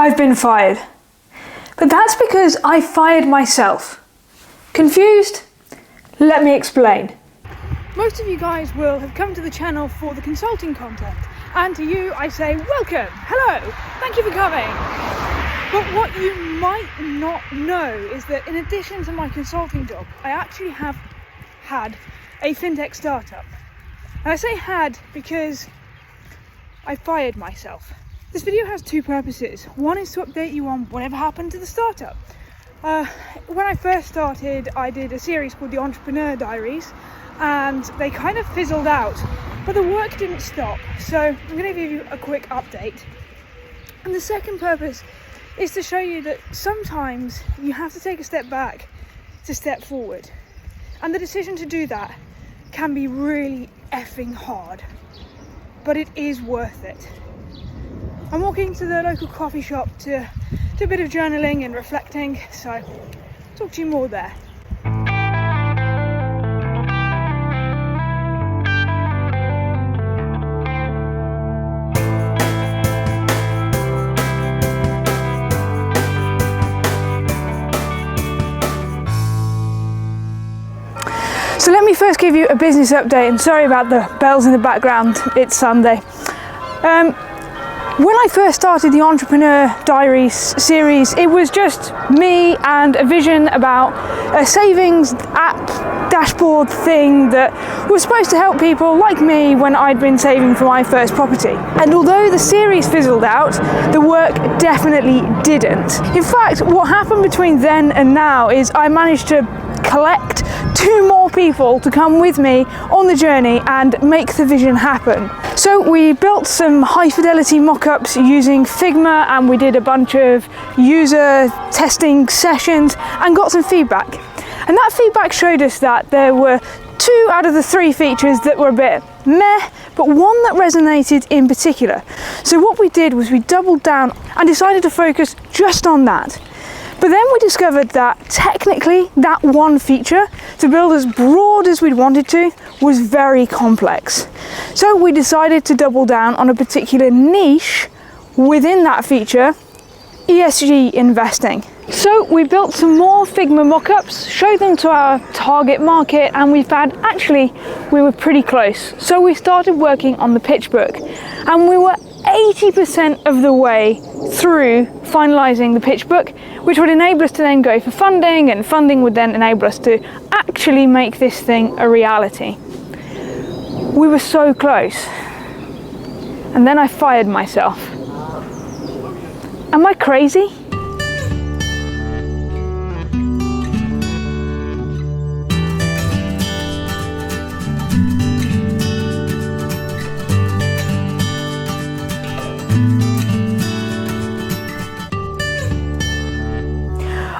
I've been fired. But that's because I fired myself. Confused? Let me explain. Most of you guys will have come to the channel for the consulting content, and to you I say welcome, hello, thank you for coming. But what you might not know is that in addition to my consulting job, I actually have had a FinTech startup. And I say had because I fired myself. This video has two purposes. One is to update you on whatever happened to the startup. When I first started, I did a series called the Entrepreneur Diaries, and they kind of fizzled out, but the work didn't stop. So I'm going to give you a quick update. And the second purpose is to show you that sometimes you have to take a step back to step forward. And the decision to do that can be really effing hard, but it is worth it. I'm walking to the local coffee shop to do a bit of journaling and reflecting, so I'll talk to you more there. So let me first give you a business update, and sorry about the bells in the background, it's Sunday. When I first started the Entrepreneur Diaries series, it was just me and a vision about a savings app dashboard thing that was supposed to help people like me when I'd been saving for my first property. And although the series fizzled out, the work definitely didn't. In fact, what happened between then and now is I managed to collect 2 more people to come with me on the journey and make the vision happen. So we built some high fidelity mock-ups using Figma, and we did a bunch of user testing sessions and got some feedback. And that feedback showed us that there were 2 out of the 3 features that were a bit meh, but one that resonated in particular. So what we did was we doubled down and decided to focus just on that. But then we discovered that technically that one feature, to build as broad as we'd wanted to, was very complex. So we decided to double down on a particular niche within that feature, ESG investing. So we built some more Figma mockups, showed them to our target market, and we found actually we were pretty close. So we started working on the pitch book, and we were 80% of the way through finalising the pitch book, which would enable us to then go for funding, and funding would then enable us to actually make this thing a reality. We were so close, and then I fired myself. Am I crazy?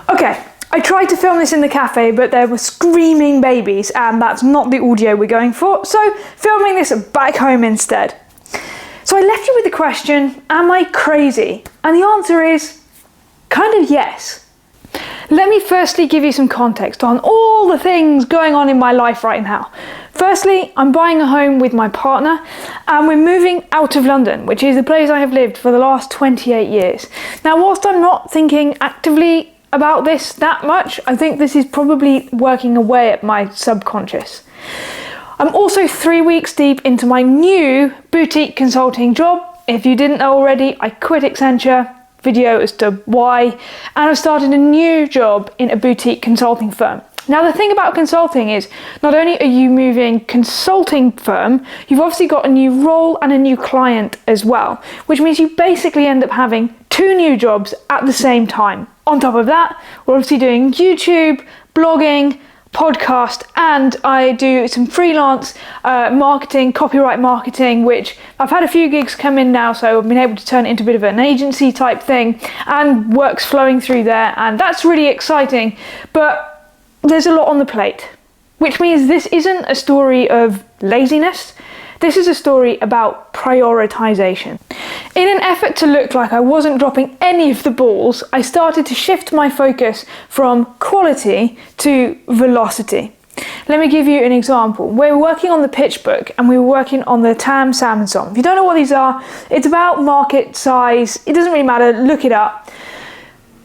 Okay, I tried to film this in the cafe, but there were screaming babies, and that's not the audio we're going for, so filming this back home instead. So I left you with the question, am I crazy? And the answer is kind of yes. Let me firstly give you some context on all the things going on in my life right now. Firstly, I'm buying a home with my partner, and we're moving out of London, which is the place I have lived for the last 28 years. Now, whilst I'm not thinking actively about this that much, I think this is probably working away at my subconscious. I'm also 3 weeks deep into my new boutique consulting job. If you didn't know already, I quit Accenture, video as to why, and I've started a new job in a boutique consulting firm. Now, the thing about consulting is not only are you moving consulting firm, you've obviously got a new role and a new client as well, which means you basically end up having 2 new jobs at the same time. On top of that, we're obviously doing YouTube, blogging, podcast, and I do some freelance marketing, copyright marketing, which I've had a few gigs come in now, so I've been able to turn it into a bit of an agency type thing, and work's flowing through there, and that's really exciting. But there's a lot on the plate, which means this isn't a story of laziness. This is a story about prioritization. In an effort to look like I wasn't dropping any of the balls, I started to shift my focus from quality to velocity. Let me give you an example. We're working on the pitch book and we were working on the TAM, SAM and SOM. If you don't know what these are, it's about market size. It doesn't really matter, look it up.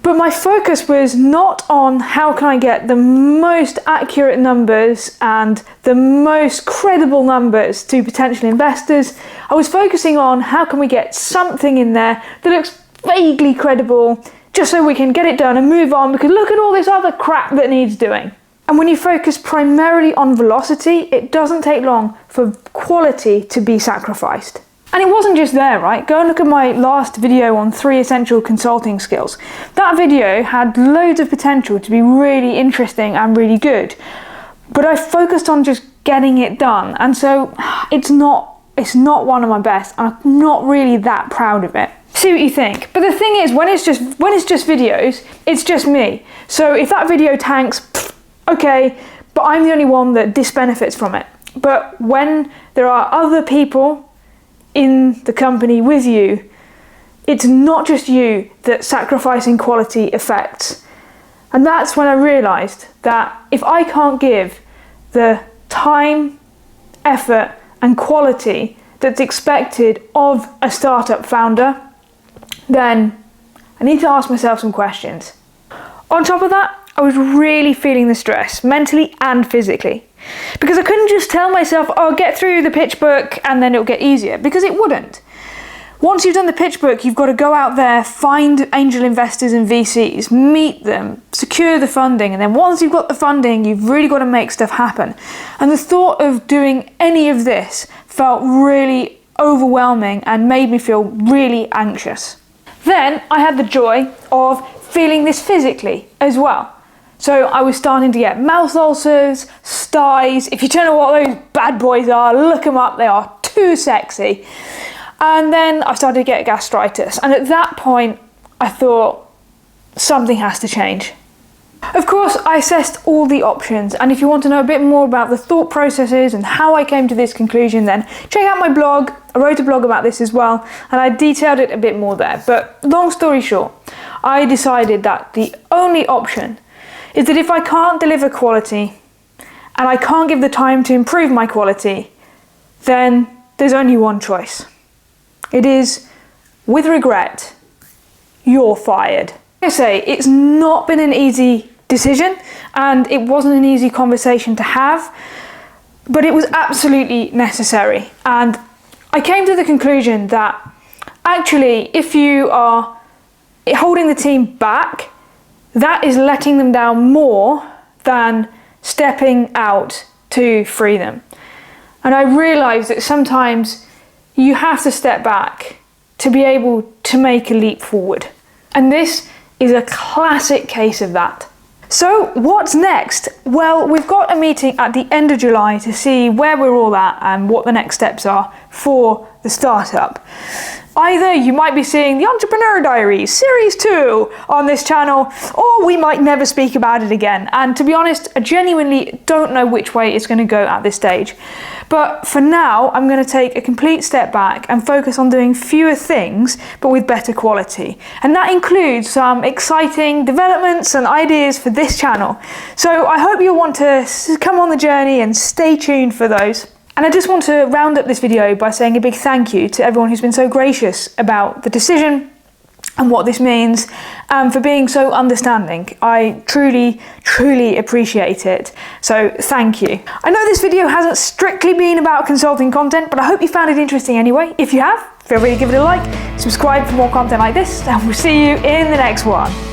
But my focus was not on how can I get the most accurate numbers and the most credible numbers to potential investors. I was focusing on how can we get something in there that looks vaguely credible, just so we can get it done and move on, because look at all this other crap that needs doing. And when you focus primarily on velocity, it doesn't take long for quality to be sacrificed. And it wasn't just there, right? Go and look at my last video on 3 essential consulting skills. That video had loads of potential to be really interesting and really good, but I focused on just getting it done. And so it's not one of my best, and I'm not really that proud of it. See what you think. But the thing is, when it's just videos, it's just me. So if that video tanks, okay, but I'm the only one that disbenefits from it. But when there are other people in the company with you, it's not just you that sacrificing quality affects. And that's when I realized that if I can't give the time, effort, and quality that's expected of a startup founder, then I need to ask myself some questions. On top of that, I was really feeling the stress, mentally and physically, because I couldn't just tell myself, oh, get through the pitch book and then it'll get easier, because it wouldn't. Once you've done the pitch book, you've got to go out there, find angel investors and VCs, meet them, secure the funding, and then once you've got the funding, you've really got to make stuff happen. And the thought of doing any of this felt really overwhelming and made me feel really anxious. Then I had the joy of feeling this physically as well. So I was starting to get mouth ulcers, styes. If you don't know what those bad boys are, look them up, they are too sexy. And then I started to get gastritis. And at that point, I thought something has to change. Of course, I assessed all the options. And if you want to know a bit more about the thought processes and how I came to this conclusion, then check out my blog. I wrote a blog about this as well, and I detailed it a bit more there. But long story short, I decided that the only option is that if I can't deliver quality and I can't give the time to improve my quality, then there's only one choice. It is, with regret, you're fired. Like I say, it's not been an easy decision and it wasn't an easy conversation to have, but it was absolutely necessary. And I came to the conclusion that actually, if you are holding the team back, that is letting them down more than stepping out to free them. And I realized that sometimes you have to step back to be able to make a leap forward. And this is a classic case of that. So what's next? Well, we've got a meeting at the end of July to see where we're all at and what the next steps are for the startup. Either you might be seeing the Entrepreneur Diaries Series 2 on this channel, or we might never speak about it again. And to be honest, I genuinely don't know which way it's going to go at this stage. But for now, I'm going to take a complete step back and focus on doing fewer things, but with better quality. And that includes some exciting developments and ideas for this channel. So I hope you'll want to come on the journey and stay tuned for those. And I just want to round up this video by saying a big thank you to everyone who's been so gracious about the decision and what this means, and for being so understanding. I truly, truly appreciate it. So thank you. I know this video hasn't strictly been about consulting content, but I hope you found it interesting anyway. If you have, feel free to give it a like, subscribe for more content like this, and we'll see you in the next one.